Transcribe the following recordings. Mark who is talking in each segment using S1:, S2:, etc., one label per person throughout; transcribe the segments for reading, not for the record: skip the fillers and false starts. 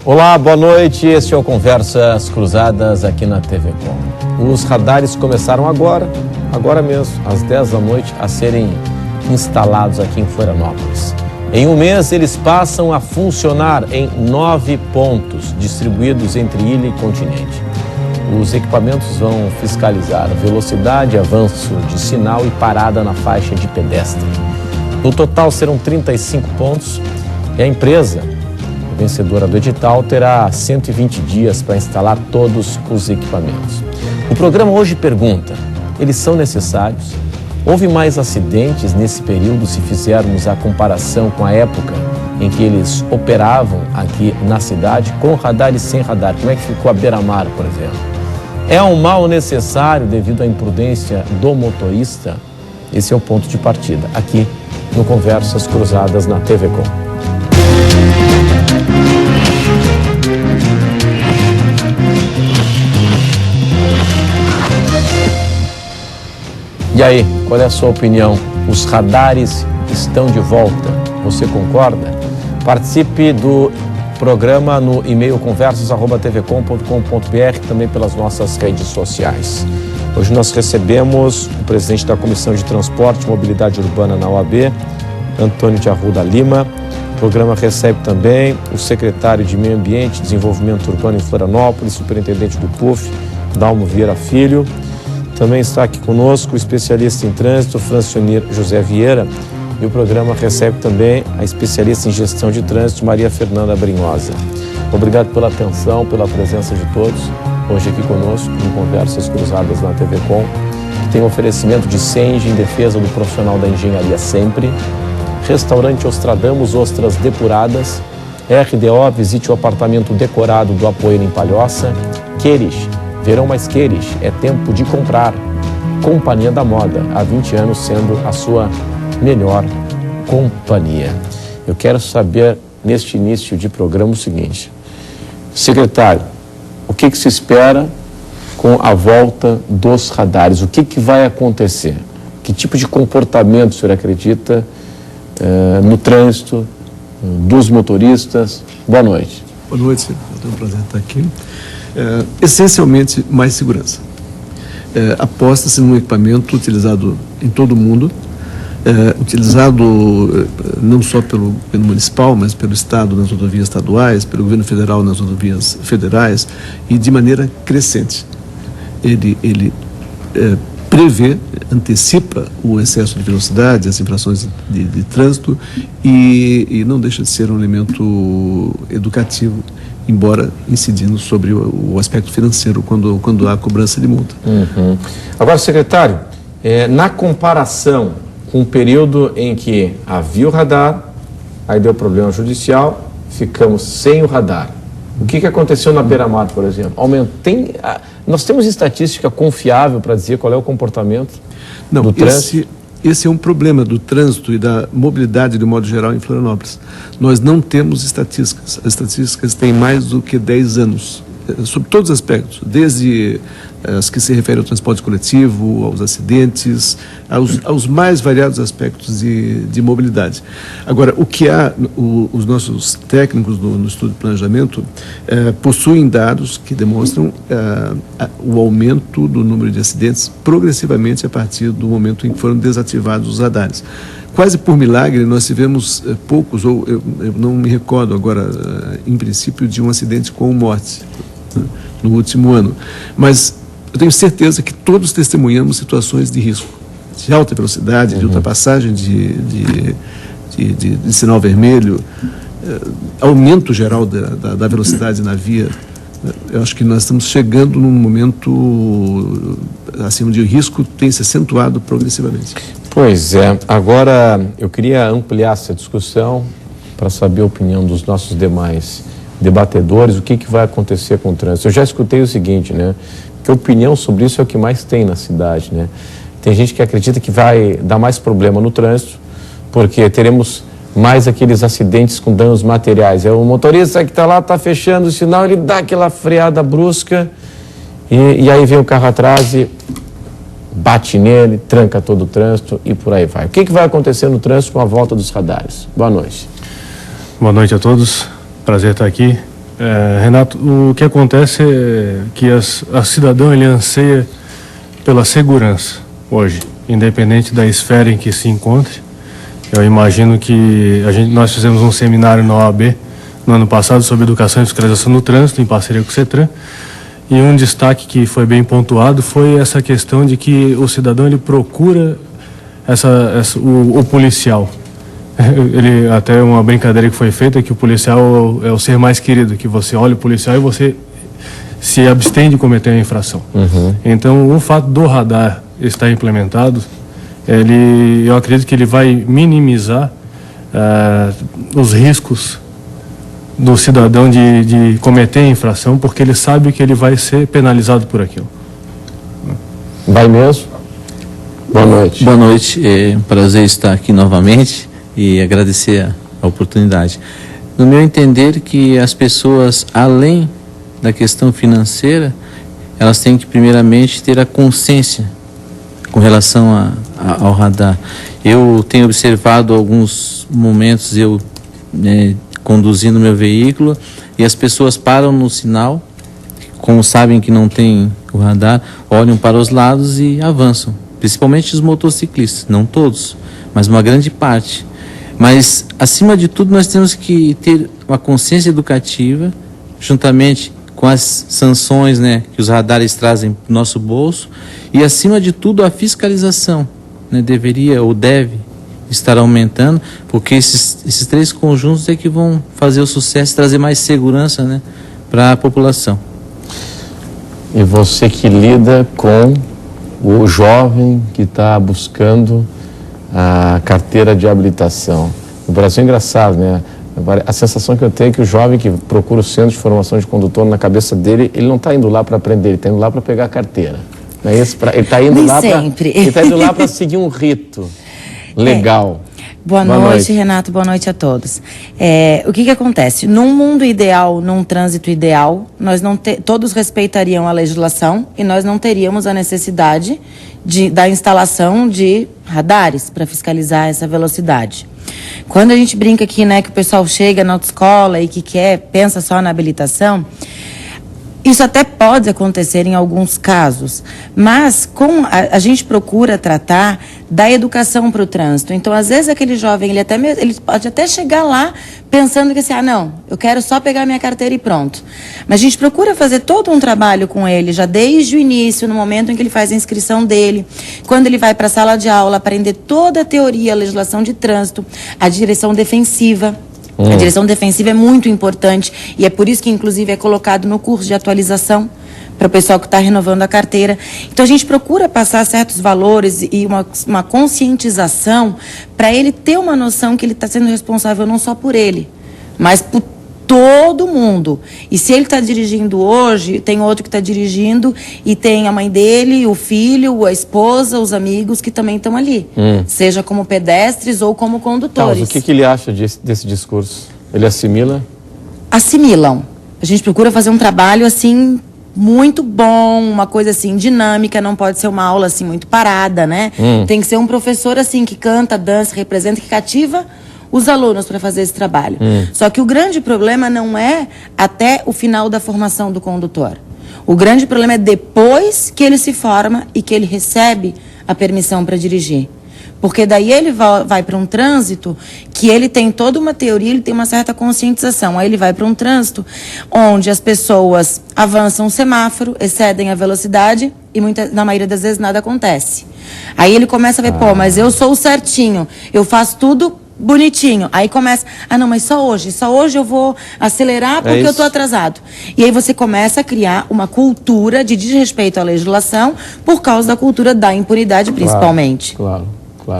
S1: Olá, boa noite. Este é o Conversas Cruzadas aqui na TV Com. Os radares começaram agora mesmo, às 10 da noite, a serem instalados aqui em Florianópolis. Em um mês, eles passam a funcionar em 9 pontos, distribuídos entre ilha e continente. Os equipamentos vão fiscalizar velocidade, avanço de sinal e parada na faixa de pedestre. No total, serão 35 pontos e a empresa vencedora do edital terá 120 dias para instalar todos os equipamentos. O programa hoje pergunta: eles são necessários? Houve mais acidentes nesse período se fizermos a comparação com a época em que eles operavam aqui na cidade, com radar e sem radar? Como é que ficou a beira-mar, por exemplo? É um mal necessário devido à imprudência do motorista? Esse é o ponto de partida, aqui no Conversas Cruzadas na TV Com. E aí, qual é a sua opinião? Os radares estão de volta? Você concorda? Participe do programa no e-mail conversas@tvcom.com.br, também pelas nossas redes sociais. Hoje nós recebemos o presidente da Comissão de Transporte e Mobilidade Urbana na OAB, Antônio de Arruda Lima. O programa recebe também o secretário de Meio Ambiente e Desenvolvimento Urbano em Florianópolis, superintendente do PUF, Dalmo Vieira Filho. Também está aqui conosco o especialista em trânsito, Francionir José Vieira. E o programa recebe também a especialista em gestão de trânsito, Maria Fernanda Brinhosa. Obrigado pela atenção, pela presença de todos, hoje aqui conosco, em Conversas Cruzadas na TV Com, que tem oferecimento de Senge em defesa do profissional da engenharia sempre. Restaurante Ostradamus, ostras depuradas. RDO, visite o apartamento decorado do Apoeira em Palhoça. Queires, verão mais Queires, é tempo de comprar. Companhia da Moda, há 20 anos sendo a sua melhor companhia. Eu quero saber, neste início de programa, o seguinte: secretário, o que se espera com a volta dos radares? O que vai acontecer? Que tipo de comportamento o senhor acredita no trânsito, dos motoristas? Boa noite.
S2: Boa noite, é um prazer estar aqui. Essencialmente, mais segurança. Aposta-se num equipamento utilizado em todo o mundo, utilizado não só pelo governo municipal, mas pelo Estado nas rodovias estaduais, pelo governo federal nas rodovias federais, e de maneira crescente. Ele prevê, antecipa o excesso de velocidade, as infrações de trânsito, e não deixa de ser um elemento educativo, embora incidindo sobre o aspecto financeiro quando há cobrança de multa.
S1: Uhum. Agora, secretário, na comparação com o período em que havia o radar, aí deu problema judicial, ficamos sem o radar. O que aconteceu na beira-mar, por exemplo? Nós temos estatística confiável para dizer qual é o comportamento do trânsito?
S2: Esse é um problema do trânsito e da mobilidade de modo geral em Florianópolis. Nós não temos estatísticas. As estatísticas têm mais do que 10 anos, sobre todos os aspectos, desde as que se referem ao transporte coletivo, aos acidentes, aos mais variados aspectos de mobilidade. Agora, o que há, os nossos técnicos no estudo de planejamento possuem dados que demonstram o aumento do número de acidentes progressivamente a partir do momento em que foram desativados os radares. Quase por milagre, nós tivemos poucos, ou eu não me recordo agora, em princípio, de um acidente com morte no último ano. Mas eu tenho certeza que todos testemunhamos situações de risco, de alta velocidade, de ultrapassagem de sinal vermelho, aumento geral da velocidade na via. Eu acho que nós estamos chegando num momento assim, onde o risco tem se acentuado progressivamente.
S1: Pois é. Agora, eu queria ampliar essa discussão para saber a opinião dos nossos demais debatedores, o que vai acontecer com o trânsito. Eu já escutei o seguinte, né? Que a opinião sobre isso é o que mais tem na cidade, né? Tem gente que acredita que vai dar mais problema no trânsito, porque teremos mais aqueles acidentes com danos materiais. É o motorista que está lá, está fechando o sinal, ele dá aquela freada brusca e aí vem o carro atrás e bate nele, tranca todo o trânsito e por aí vai. O que vai acontecer no trânsito com a volta dos radares? Boa noite.
S3: Boa noite a todos. Prazer estar aqui. Renato, o que acontece é que a cidadão ele anseia pela segurança hoje, independente da esfera em que se encontre. Eu imagino que nós fizemos um seminário na OAB no ano passado sobre educação e fiscalização no trânsito, em parceria com o CETRAN, e um destaque que foi bem pontuado foi essa questão de que o cidadão ele procura o policial. Ele, até uma brincadeira que foi feita, que o policial é o ser mais querido, que você olha o policial e você se abstém de cometer a infração. Então, o fato do radar estar implementado, eu acredito que ele vai minimizar os riscos do cidadão de cometer a infração, porque ele sabe que ele vai ser penalizado por aquilo.
S1: Vai mesmo? Boa noite.
S4: Boa noite, é um prazer estar aqui novamente e agradecer a oportunidade. No meu entender, que as pessoas, além da questão financeira, elas têm que primeiramente ter a consciência com relação ao radar. Eu tenho observado alguns momentos, conduzindo meu veículo, e as pessoas param no sinal, como sabem que não tem o radar, olham para os lados e avançam, principalmente os motociclistas, não todos, mas uma grande parte. Mas, acima de tudo, nós temos que ter uma consciência educativa, juntamente com as sanções, que os radares trazem para o nosso bolso, e, acima de tudo, a fiscalização, deveria ou deve estar aumentando, porque esses três conjuntos é que vão fazer o sucesso e trazer mais segurança, para a população.
S1: E você que lida com o jovem que está buscando a carteira de habilitação. O Brasil é engraçado, A sensação que eu tenho é que o jovem que procura o centro de formação de condutor, na cabeça dele, ele não está indo lá para aprender, ele está indo lá para pegar a carteira. Não é isso? Ele está indo lá para seguir um rito legal.
S5: Boa noite, Renato. Boa noite a todos. O que acontece? Num mundo ideal, num trânsito ideal, todos respeitariam a legislação e nós não teríamos a necessidade da instalação de radares para fiscalizar essa velocidade. Quando a gente brinca aqui, que o pessoal chega na autoescola e que pensa só na habilitação, isso até pode acontecer em alguns casos, mas a gente procura tratar da educação para o trânsito. Então, às vezes, aquele jovem, ele pode até chegar lá pensando que não, eu quero só pegar minha carteira e pronto. Mas a gente procura fazer todo um trabalho com ele, já desde o início, no momento em que ele faz a inscrição dele, quando ele vai para a sala de aula, aprender toda a teoria, a legislação de trânsito, a direção defensiva. A direção defensiva é muito importante e é por isso que, inclusive, é colocado no curso de atualização para o pessoal que está renovando a carteira. Então, a gente procura passar certos valores e uma conscientização para ele ter uma noção que ele está sendo responsável não só por ele, mas por todo mundo. E se ele está dirigindo hoje, tem outro que está dirigindo e tem a mãe dele, o filho, a esposa, os amigos que também estão ali. Seja como pedestres ou como condutores.
S1: Mas o que ele acha desse discurso? Ele assimila?
S5: Assimilam. A gente procura fazer um trabalho assim muito bom, uma coisa assim dinâmica, não pode ser uma aula assim muito parada, Tem que ser um professor assim que canta, dança, representa, que cativa os alunos para fazer esse trabalho. Só que o grande problema não é até o final da formação do condutor. O grande problema é depois que ele se forma e que ele recebe a permissão para dirigir. Porque daí ele vai para um trânsito que ele tem toda uma teoria, ele tem uma certa conscientização. Aí ele vai para um trânsito onde as pessoas avançam o semáforo, excedem a velocidade e na maioria das vezes nada acontece. Aí ele começa a ver, mas eu sou o certinho, eu faço tudo bonitinho. Aí começa, não, mas só hoje eu vou acelerar porque eu tô atrasado. E aí você começa a criar uma cultura de desrespeito à legislação por causa da cultura da impunidade, principalmente.
S1: Claro.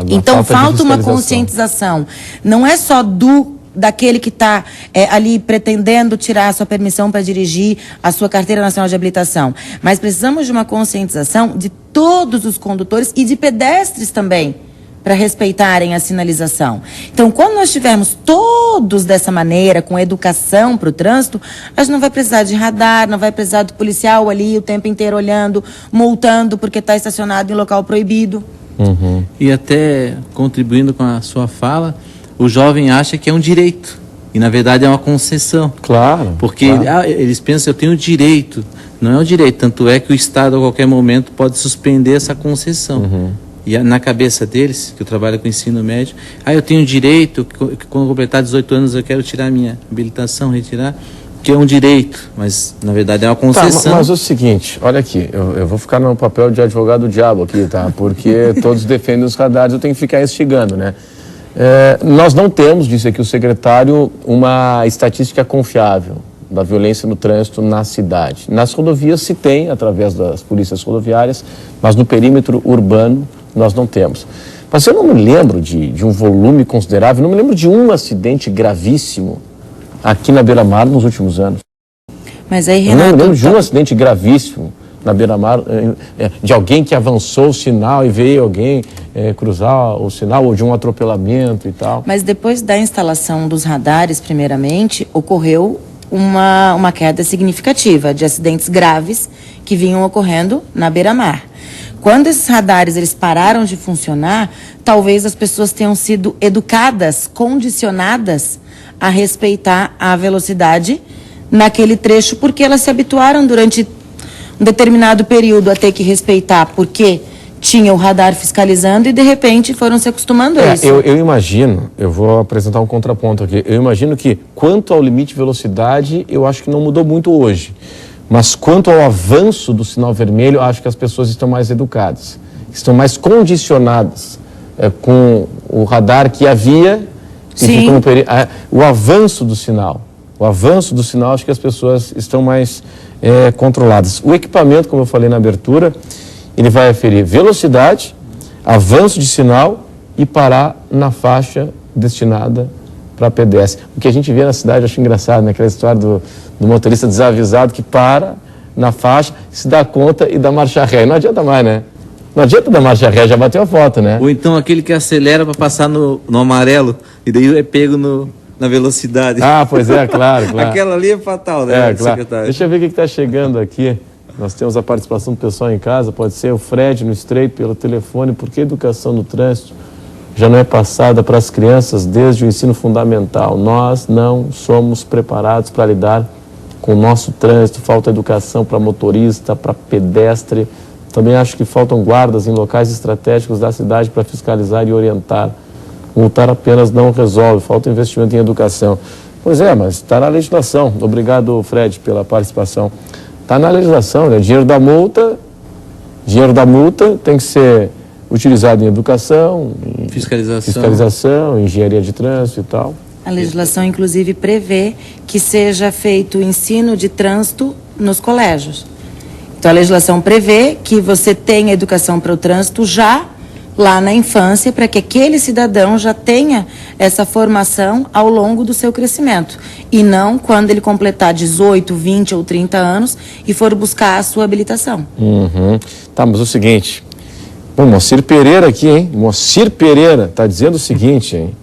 S5: Então falta uma conscientização. Não é só daquele que está ali pretendendo tirar a sua permissão para dirigir a sua carteira nacional de habilitação. Mas precisamos de uma conscientização de todos os condutores e de pedestres também, para respeitarem a sinalização. Então, quando nós tivermos todos dessa maneira, com educação para o trânsito, a gente não vai precisar de radar, não vai precisar do policial ali o tempo inteiro olhando, multando porque está estacionado em local proibido.
S4: E até contribuindo com a sua fala, o jovem acha que é um direito E na verdade é uma concessão.
S1: Claro.
S4: Porque eles pensam, eu tenho direito. Não é o direito, tanto é que o Estado a qualquer momento pode suspender essa concessão. E na cabeça deles, que eu trabalho com ensino médio, eu tenho direito, que quando completar 18 anos eu quero tirar minha habilitação, retirar, que é um direito, mas na verdade é uma concessão.
S1: Mas é o seguinte, olha aqui, eu vou ficar no papel de advogado do diabo aqui, tá? Porque todos defendem os radares, eu tenho que ficar instigando, né? Nós não temos, disse aqui o secretário, uma estatística confiável da violência no trânsito na cidade. Nas rodovias se tem, através das polícias rodoviárias, mas no perímetro urbano nós não temos. Mas eu não me lembro de um volume considerável, não me lembro de um acidente gravíssimo aqui na Beira-Mar nos últimos anos.
S5: Mas aí,
S1: Eu não
S5: Renato,
S1: me lembro de um acidente gravíssimo na Beira-Mar, de alguém que avançou o sinal e veio alguém cruzar o sinal, ou de um atropelamento e tal.
S5: Mas depois da instalação dos radares, primeiramente, ocorreu uma queda significativa de acidentes graves que vinham ocorrendo na beira-mar. Quando esses radares eles pararam de funcionar, talvez as pessoas tenham sido educadas, condicionadas a respeitar a velocidade naquele trecho, porque elas se habituaram durante um determinado período a ter que respeitar, porque tinha o radar fiscalizando e de repente foram se acostumando a isso.
S1: Eu imagino, eu vou apresentar um contraponto aqui, eu imagino que quanto ao limite de velocidade, eu acho que não mudou muito hoje. Mas quanto ao avanço do sinal vermelho, eu acho que as pessoas estão mais educadas, estão mais condicionadas com o radar que havia.
S5: Sim.
S1: O avanço do sinal, acho que as pessoas estão mais controladas. O equipamento, como eu falei na abertura, ele vai aferir velocidade, avanço de sinal e parar na faixa destinada para pedestre. O que a gente vê na cidade, eu acho engraçado, né? Aquela história do motorista desavisado que para na faixa, se dá conta e dá marcha ré. Não adianta mais, né? Não adianta dar marcha ré, já bateu a foto, né?
S4: Ou então aquele que acelera para passar no amarelo e daí é pego na velocidade.
S1: Pois é, claro.
S4: Aquela ali é fatal, né,
S1: claro.
S4: secretário?
S1: Deixa eu ver o que está chegando aqui. Nós temos a participação do pessoal em casa, pode ser o Fred no Estreito pelo telefone, porque a educação no trânsito já não é passada para as crianças desde o ensino fundamental. Nós não somos preparados para lidar com o nosso trânsito, falta educação para motorista, para pedestre. Também acho que faltam guardas em locais estratégicos da cidade para fiscalizar e orientar. Multar apenas não resolve, falta investimento em educação. Pois é, mas está na legislação. Obrigado, Fred, pela participação. Está na legislação, né? Dinheiro da multa tem que ser utilizado em educação, em fiscalização, engenharia de trânsito e tal.
S5: A legislação, inclusive, prevê que seja feito o ensino de trânsito nos colégios. Então, a legislação prevê que você tenha educação para o trânsito já lá na infância, para que aquele cidadão já tenha essa formação ao longo do seu crescimento. E não quando ele completar 18, 20 ou 30 anos e for buscar a sua habilitação.
S1: Tá, mas é o seguinte, o Moacir Pereira aqui, hein? Moacir Pereira está dizendo o seguinte, hein?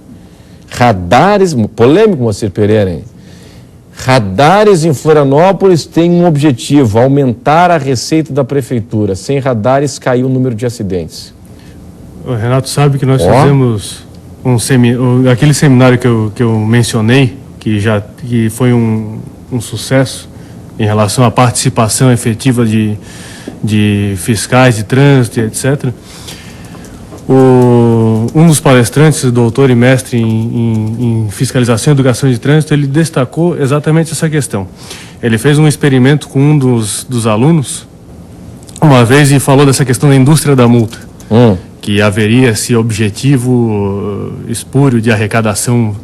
S1: Radares, polêmico Moacir Pereira, hein? Radares em Florianópolis têm um objetivo, aumentar a receita da prefeitura. Sem radares caiu o número de acidentes.
S3: O Renato sabe que nós fizemos aquele seminário que eu mencionei, que foi um sucesso em relação à participação efetiva de fiscais de trânsito, etc. Um dos palestrantes, doutor e mestre em fiscalização e educação de trânsito, ele destacou exatamente essa questão. Ele fez um experimento com um dos alunos, uma vez, e falou dessa questão da indústria da multa. Que haveria esse objetivo espúrio de arrecadação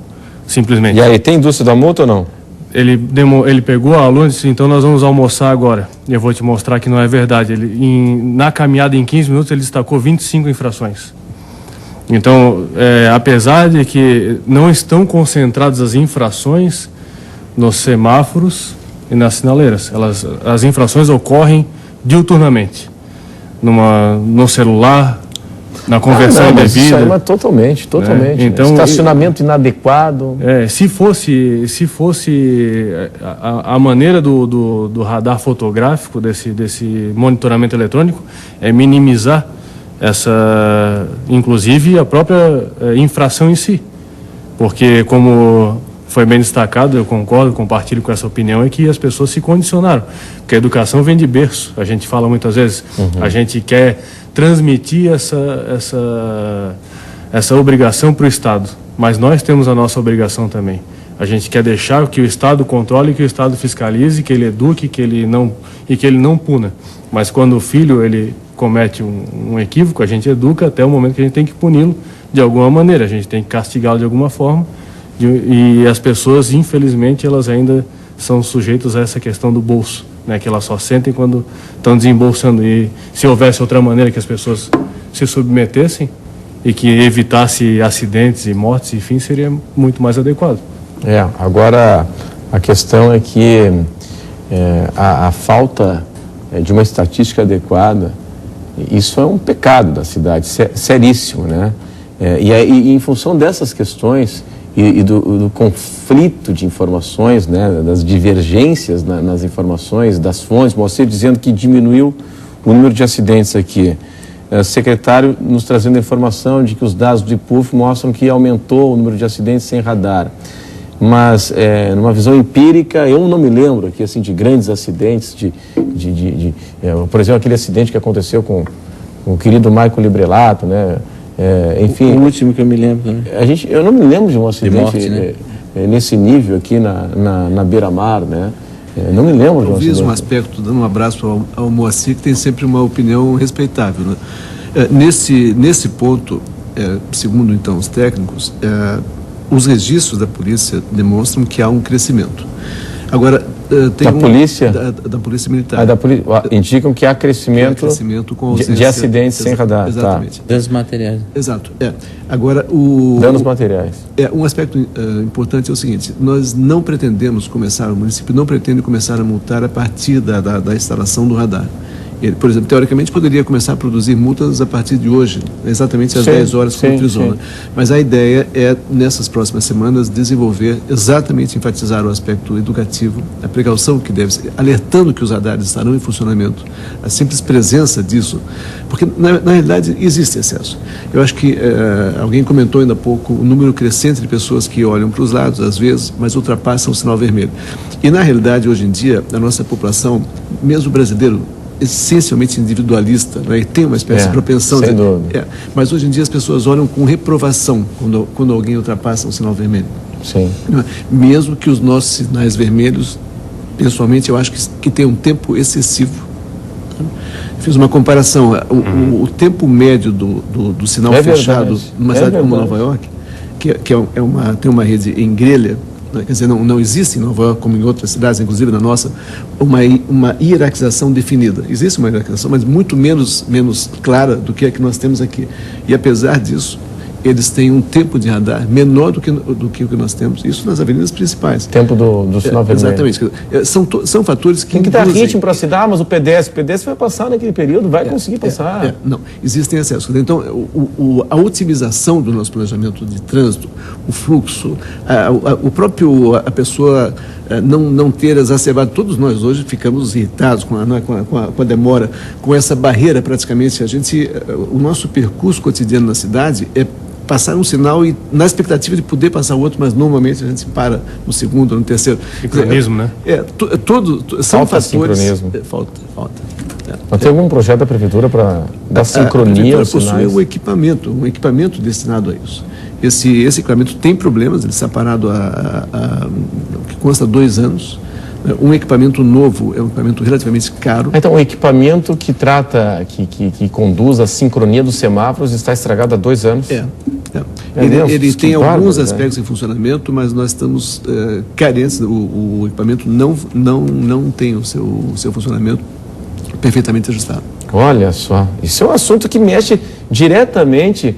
S3: simplesmente.
S1: E aí, tem indústria da multa ou não?
S3: Ele pegou a aluna e disse, então nós vamos almoçar agora. Eu vou te mostrar que não é verdade. Na caminhada em 15 minutos ele destacou 25 infrações. Então, apesar de que não estão concentradas as infrações nos semáforos e nas sinaleiras, as infrações ocorrem diuturnamente. No celular, na conversão indevida.
S1: Isso aí, mas totalmente.
S3: Então,
S1: estacionamento inadequado.
S3: Se fosse a maneira do radar fotográfico, desse monitoramento eletrônico, é minimizar inclusive a própria infração em si. Porque como foi bem destacado, eu concordo, compartilho com essa opinião, é que as pessoas se condicionaram, porque a educação vem de berço, a gente fala muitas vezes, a gente quer transmitir essa obrigação para o Estado, mas nós temos a nossa obrigação também. A gente quer deixar que o Estado controle, que o Estado fiscalize, que ele eduque, que ele não puna. Mas quando o filho ele comete um equívoco, a gente educa até o momento que a gente tem que puni-lo de alguma maneira, a gente tem que castigá-lo de alguma forma. E as pessoas, infelizmente, elas ainda são sujeitas a essa questão do bolso, né, que elas só sentem quando estão desembolsando. E se houvesse outra maneira que as pessoas se submetessem e que evitasse acidentes e mortes, enfim, seria muito mais adequado.
S1: Agora a questão é que a falta de uma estatística adequada, isso é um pecado da cidade, seríssimo, né? E em função dessas questões e do conflito de informações, né, das divergências nas informações, das fontes, você dizendo que diminuiu o número de acidentes aqui, secretário nos trazendo a informação de que os dados do IPUF mostram que aumentou o número de acidentes sem radar. Mas, numa visão empírica, eu não me lembro aqui, assim, de grandes acidentes, por exemplo, aquele acidente que aconteceu com o querido Michael Librelato, né? Enfim...
S4: O último que eu me lembro também.
S1: Eu não me lembro de um acidente
S4: morte, né?
S1: Nesse nível aqui na beira-mar, né? Não me lembro de um acidente.
S2: Um aspecto, dando um abraço ao Moacir, que tem sempre uma opinião respeitável, né? Nesse ponto, segundo então os técnicos, os registros da polícia demonstram que há um crescimento. Agora, tem
S1: polícia?
S2: Da polícia militar.
S1: Indicam que há crescimento,
S2: com
S1: de acidentes sem radar.
S2: Exatamente.
S1: Tá.
S4: Danos materiais.
S2: Exato. Agora,
S1: danos materiais.
S2: Um aspecto importante é o seguinte: nós não pretendemos começar, o município não pretende começar a multar a partir da instalação do radar. Ele, por exemplo, teoricamente poderia começar a produzir multas a partir de hoje, exatamente às 10 horas como prisão. Mas a ideia é, nessas próximas semanas, desenvolver, exatamente enfatizar o aspecto educativo, a precaução que deve ser, alertando que os radares estarão em funcionamento, a simples presença disso, porque na realidade existe excesso. Eu acho que alguém comentou ainda há pouco o número crescente de pessoas que olham para os lados, às vezes, mas ultrapassam o sinal vermelho. E na realidade, hoje em dia, a nossa população, mesmo brasileiro, essencialmente individualista, né? E tem uma espécie de propensão.
S1: Sem dúvida.
S2: Mas hoje em dia as pessoas olham com reprovação quando alguém ultrapassa um sinal vermelho.
S1: Sim.
S2: Mesmo que os nossos sinais vermelhos, pessoalmente, eu acho que tem um tempo excessivo. Fiz uma comparação. O tempo médio do sinal fechado numa cidade como Nova York, que tem uma rede em grelha, quer dizer, não existe em Nova York, como em outras cidades, inclusive na nossa, uma hierarquização definida. Existe uma hierarquização, mas muito menos clara do que a que nós temos aqui. E apesar disso, eles têm um tempo de radar menor do que o que nós temos. Isso nas avenidas principais.
S1: Tempo do sinal vermelho.
S2: Exatamente. São fatores que
S1: tem que dar ritmo para a cidade, mas o pedestre vai passar naquele período, vai conseguir passar.
S2: Não, existem excessos. Então, a otimização do nosso planejamento de trânsito, o fluxo, a pessoa não ter exacerbado, todos nós hoje ficamos irritados com a demora, com essa barreira praticamente. O nosso percurso cotidiano na cidade é passar um sinal e na expectativa de poder passar o outro, mas normalmente a gente para no segundo ou no terceiro.
S3: Sincronismo, né?
S2: São
S1: falta
S2: fatores.
S1: Sincronismo.
S2: Falta.
S1: Mas tem algum projeto da Prefeitura para dar sincronia aos sinais?
S2: A Prefeitura possui um equipamento destinado a isso. Esse equipamento tem problemas, ele está parado que consta 2 anos. Um equipamento novo é um equipamento relativamente caro.
S1: Então, o equipamento que que conduz a sincronia dos semáforos está estragado há 2 anos?
S2: Ele tem alguns aspectos em funcionamento, mas nós estamos carentes. O equipamento não tem o seu funcionamento perfeitamente ajustado.
S1: Olha só, isso é um assunto que mexe diretamente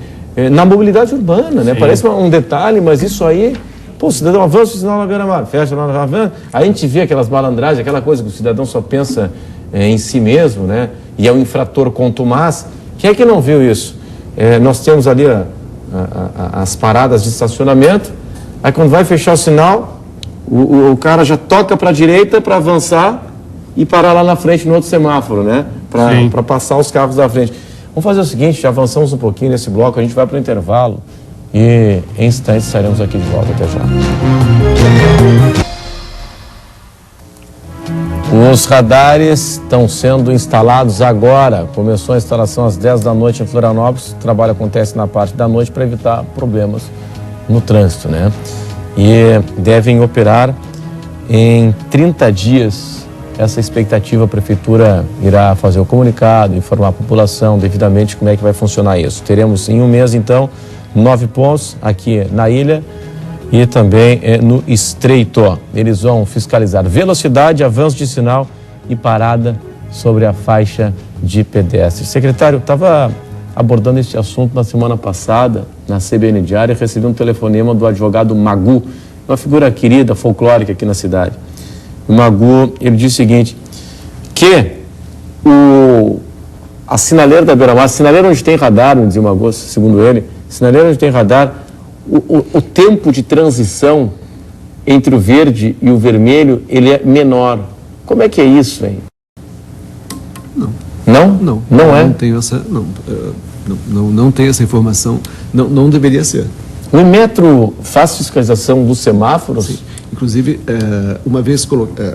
S1: na mobilidade urbana, né? Parece um detalhe, mas isso aí... Pô, o cidadão avança o sinal na beira-mar, fecha o sinal na beira-mar, aí a gente vê aquelas malandragens, aquela coisa que o cidadão só pensa em si mesmo, né? E é um infrator contumaz. Quem é que não viu isso? Nós temos ali as paradas de estacionamento, aí quando vai fechar o sinal, o cara já toca para a direita para avançar e parar lá na frente no outro semáforo, né? Para passar os carros da frente. Vamos fazer o seguinte, já avançamos um pouquinho nesse bloco, a gente vai para o intervalo. e em instantes estaremos aqui de volta. Até já. Os radares estão sendo instalados agora. Começou a instalação às 10 da noite em Florianópolis. O trabalho acontece na parte da noite para evitar problemas no trânsito, né? E devem operar em 30 dias. Essa expectativa, a Prefeitura irá fazer o comunicado, informar a população devidamente como é que vai funcionar isso. Teremos em um mês, então, 9 pontos aqui na ilha e também no Estreito. Eles vão fiscalizar velocidade, avanço de sinal e parada sobre a faixa de pedestres. Secretário, estava abordando este assunto na semana passada, na CBN Diária, e recebi um telefonema do advogado Magu, uma figura querida, folclórica aqui na cidade. O Magu, ele disse o seguinte, que a sinaleira da Beira-Mar, a sinaleira onde tem radar, não dizia o Magu, segundo ele, sinaleira onde tem radar, o tempo de transição entre o verde e o vermelho, ele é menor. Como é que é isso, hein?
S2: Não.
S1: Não?
S2: Não.
S1: Não é?
S2: Não tenho essa, não tenho essa informação. Não deveria ser.
S1: O Inmetro faz fiscalização dos semáforos?
S2: Sim. Inclusive, uma vez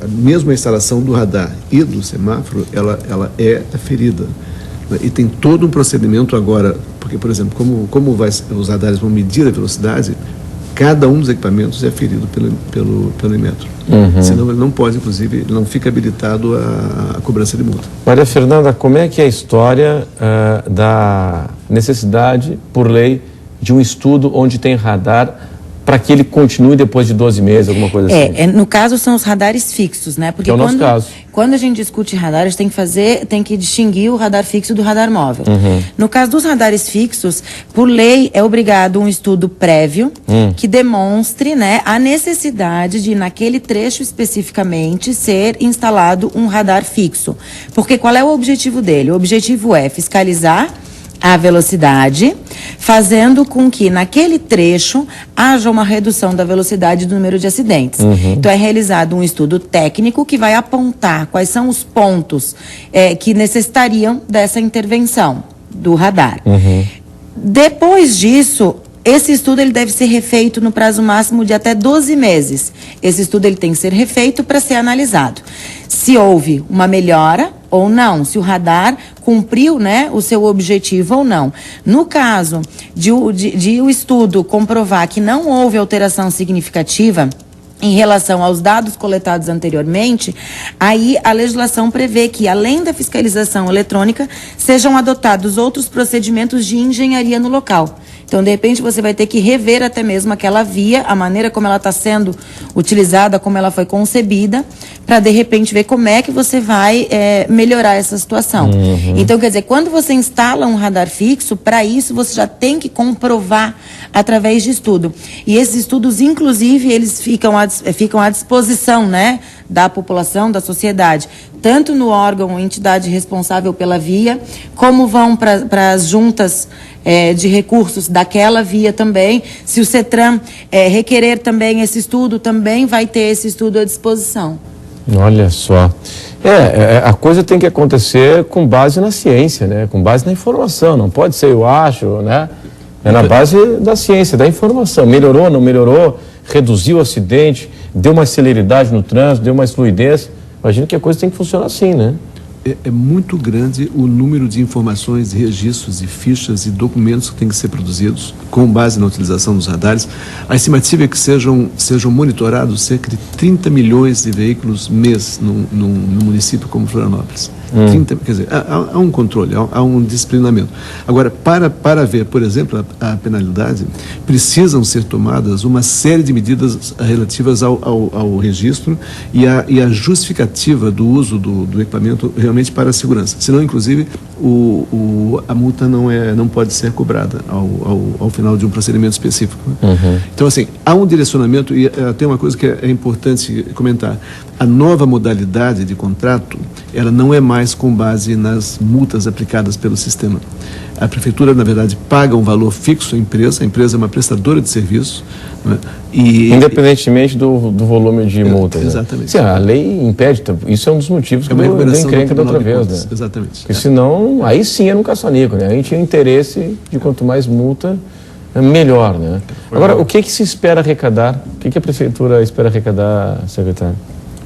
S2: mesmo a instalação do radar e do semáforo, ela é aferida. E tem todo um procedimento agora, porque, por exemplo, como os radares vão medir a velocidade, cada um dos equipamentos é aferido pelo Inmetro. Senão ele não pode, inclusive, ele não fica habilitado a cobrança de multa.
S1: Maria Fernanda, como é que é a história da necessidade, por lei, de um estudo onde tem radar para que ele continue depois de 12 meses, alguma coisa assim?
S5: No caso são os radares fixos, né? Porque
S1: é o nosso caso.
S5: Quando a gente discute radar, a gente tem que distinguir o radar fixo do radar móvel. No caso dos radares fixos, por lei é obrigado um estudo prévio que demonstre, né, a necessidade de, naquele trecho especificamente, ser instalado um radar fixo. Porque qual é o objetivo dele? O objetivo é fiscalizar a velocidade, fazendo com que naquele trecho haja uma redução da velocidade do número de acidentes. Então é realizado um estudo técnico que vai apontar quais são os pontos que necessitariam dessa intervenção do radar. Depois disso, esse estudo ele deve ser refeito no prazo máximo de até 12 meses. Esse estudo ele tem que ser refeito para ser analisado. Se houve uma melhora ou não, se o radar cumpriu, né, o seu objetivo ou não. No caso de o estudo comprovar que não houve alteração significativa em relação aos dados coletados anteriormente, aí a legislação prevê que, além da fiscalização eletrônica, sejam adotados outros procedimentos de engenharia no local. Então, de repente, você vai ter que rever até mesmo aquela via, a maneira como ela está sendo utilizada, como ela foi concebida, para, de repente, ver como é que você vai melhorar essa situação. Então, quer dizer, quando você instala um radar fixo, para isso você já tem que comprovar através de estudo. E esses estudos, inclusive, eles ficam à disposição, né, da população, da sociedade, tanto no órgão ou entidade responsável pela via, como vão para as juntas de recursos daquela via também. Se o CETRAN requerer também esse estudo, também vai ter esse estudo à disposição.
S1: Olha só. A coisa tem que acontecer com base na ciência, né? Com base na informação. Não pode ser eu acho, né? É na base da ciência, da informação. Melhorou, não melhorou, reduziu o acidente, deu mais celeridade no trânsito, deu mais fluidez. Imagina que a coisa tem que funcionar assim, né?
S2: É muito grande o número de informações, registros e fichas e documentos que têm que ser produzidos com base na utilização dos radares. A estimativa é que sejam monitorados cerca de 30 milhões de veículos mês no município como Florianópolis. 30, quer dizer, há um controle, há um disciplinamento. Agora, para ver, por exemplo, a penalidade, precisam ser tomadas uma série de medidas relativas ao registro e a justificativa do uso do equipamento realmente para a segurança. Senão, inclusive, a multa não pode ser cobrada ao final de um procedimento específico. Então, assim, há um direcionamento e tem uma coisa que é importante comentar. A nova modalidade de contrato, ela não é mais com base nas multas aplicadas pelo sistema. A prefeitura, na verdade, paga um valor fixo à empresa. A empresa é uma prestadora de serviços, né?
S1: Independentemente do volume de multas.
S2: Exatamente.
S1: Sim, a lei impede, isso é um dos motivos que eu encrenca da outra vez, né?
S2: Exatamente.
S1: Porque senão, aí sim era um caça-níquel, né? A gente tinha interesse de quanto mais multa, melhor, né? Agora, o que se espera arrecadar? O que a Prefeitura espera arrecadar, secretário?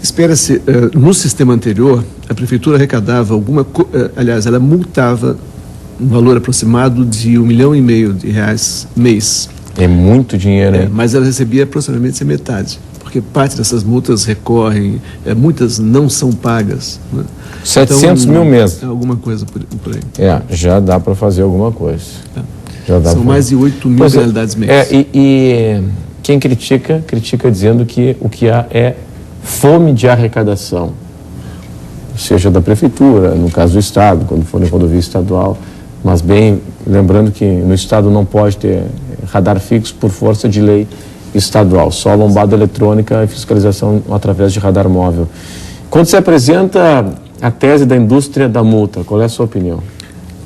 S2: Espera-se, no sistema anterior, a Prefeitura arrecadava aliás, ela multava um valor aproximado de R$1,5 milhão de reais mês.
S1: É muito dinheiro, hein?
S2: Mas ela recebia aproximadamente metade, porque parte dessas multas recorrem, muitas não são pagas. Né?
S1: 700 mil meses.
S2: Alguma coisa por aí.
S1: Já dá para fazer alguma coisa.
S2: São mais de 8 mil penalidades mês.
S1: E quem critica dizendo que o que há é fome de arrecadação, seja da Prefeitura, no caso do Estado, quando for em rodovia estadual, mas bem, lembrando que no Estado não pode ter radar fixo por força de lei estadual, só lombada eletrônica e fiscalização através de radar móvel. Quando se apresenta a tese da indústria da multa, qual é a sua opinião?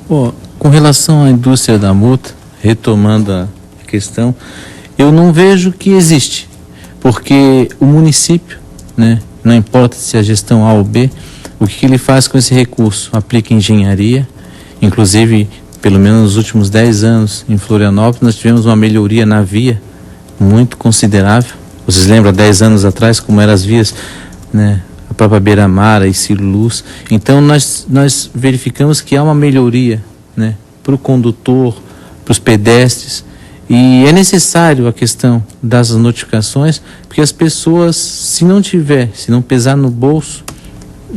S4: Bom, com relação à indústria da multa, retomando a questão, eu não vejo que existe, porque o município, né, não importa se a gestão A ou B, o que ele faz com esse recurso? Aplica engenharia, inclusive, pelo menos nos últimos 10 anos, em Florianópolis, nós tivemos uma melhoria na via muito considerável. Vocês lembram, 10 anos atrás, como eram as vias, né, a própria Beira-Mar e Ciro Luz. Então, nós verificamos que há uma melhoria, né, para o condutor, para os pedestres, e é necessário a questão das notificações, porque as pessoas, se não pesar no bolso,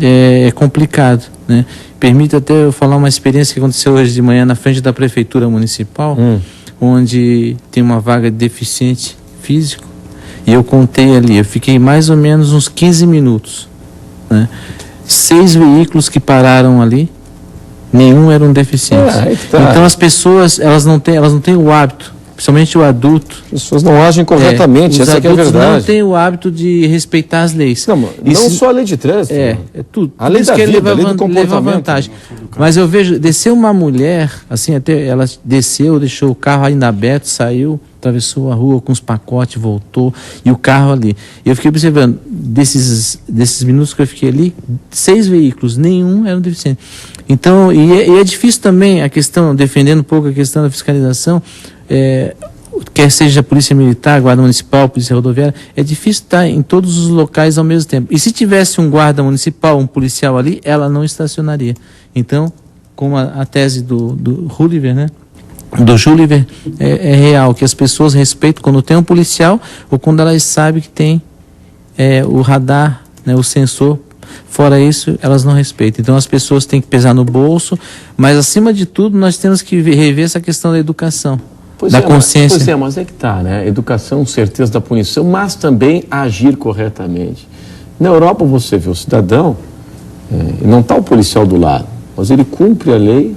S4: é complicado, né? Permite até eu falar uma experiência que aconteceu hoje de manhã na frente da Prefeitura Municipal, onde tem uma vaga de deficiente físico, e eu contei ali, eu fiquei mais ou menos uns 15 minutos, né? 6 veículos que pararam ali, nenhum era um deficiente. Então as pessoas, elas não têm o hábito, principalmente o adulto.
S1: As pessoas não agem corretamente, essa que é a verdade. Os adultos
S4: não têm o hábito de respeitar as leis.
S1: Não só a lei de trânsito.
S4: É tudo.
S1: A lei da vida, a lei do comportamento.
S4: Leva vantagem. Mas eu vejo, desceu uma mulher, assim, até ela desceu, deixou o carro ainda aberto, saiu, atravessou a rua com os pacotes, voltou, e o carro ali. Eu fiquei observando, desses minutos que eu fiquei ali, 6 veículos, nenhum era um deficiente. Então, e é difícil também a questão, defendendo um pouco a questão da fiscalização, quer seja a Polícia Militar, Guarda Municipal, Polícia Rodoviária, é difícil estar em todos os locais ao mesmo tempo. E se tivesse um guarda municipal, um policial ali, ela não estacionaria. Então, como a tese do Gulliver, né? Do Gulliver, é real, que as pessoas respeitam quando tem um policial ou quando elas sabem que tem o radar, né, o sensor. Fora isso, elas não respeitam. Então as pessoas têm que pesar no bolso, mas acima de tudo nós temos que rever essa questão da educação, da consciência.
S1: Mas é que tá, né? Educação, certeza da punição, mas também agir corretamente. Na Europa você vê o cidadão, não está o policial do lado, mas ele cumpre a lei